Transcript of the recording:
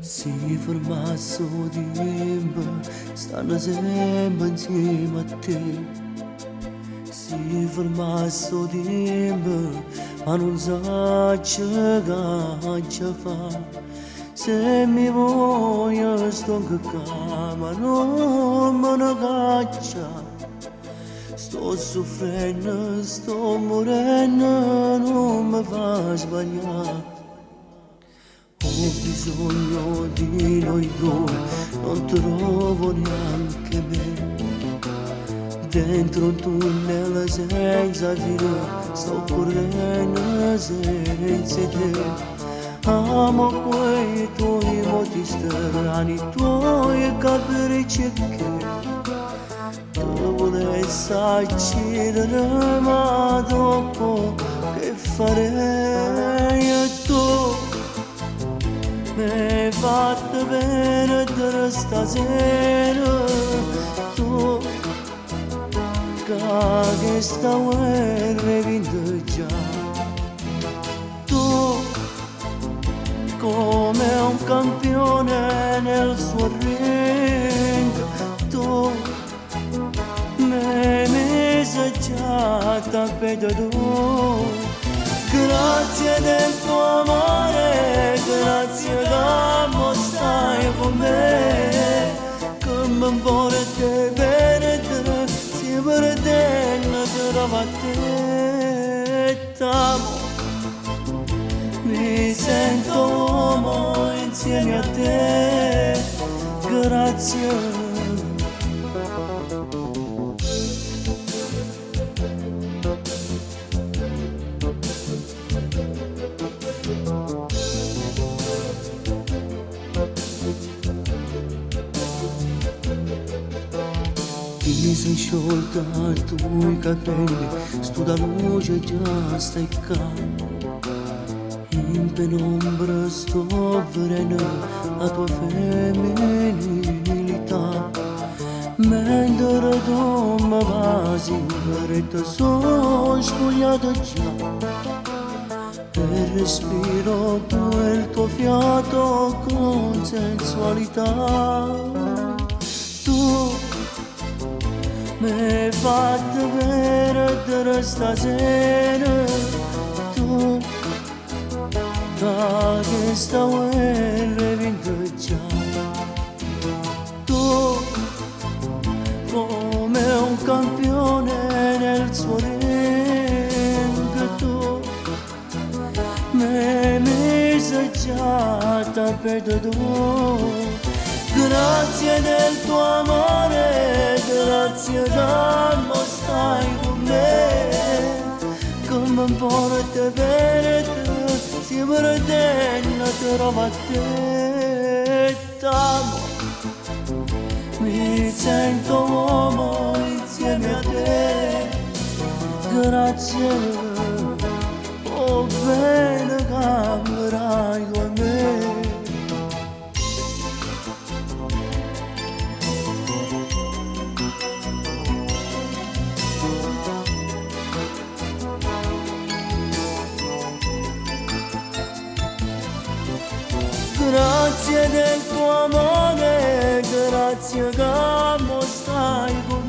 Si fermasse il tempo, stanno sempre insieme a te. Si fermasse il tempo, ma non sa che caccia fa. Se mi voglio sto che ma non me ne caccia. Sto soffrendo, sto morendo, non mi fa sbagliare. Ho bisogno di noi due, non trovo neanche me. Dentro un tunnel senza fine, sto correndo senza te. Amo quei tuoi moti strani, i tuoi capricci che tu volessi accidere, ma dopo che farei a tu? Mi hai fatto bene da stasera, tu che sta guerra hai vinto già. Tu come un campione nel suo ring, tu mi hai messo già a tappeto tu. Grazie del tuo amore, grazie che mo stai con me, che mi porti bene te, si perdendo trova te, t'amo, mi sento uomo insieme a te, grazie. Ti sei sciolta i tuoi capelli, stu da luce già stai qua. In penombra sto vedendo la tua femminilità. Mentre tu mi vasi in fretta, sono spogliato già. E respiro quel tuo fiato con sensualità. Tu mi hai fatto perdere stasera, tu da che sta guerra hai vinto già. Tu come un campione nel suo ring, tu mi hai messo già a tappeto tu. Grazie del tuo amore, grazie che mo stai con me, che mi porti bene te, si perdendo trova a te, t'amo, mi sento uomo insieme a te, grazie, oh bene cambierai con me. Grazie del tuo amore, grazie che mo stai con me.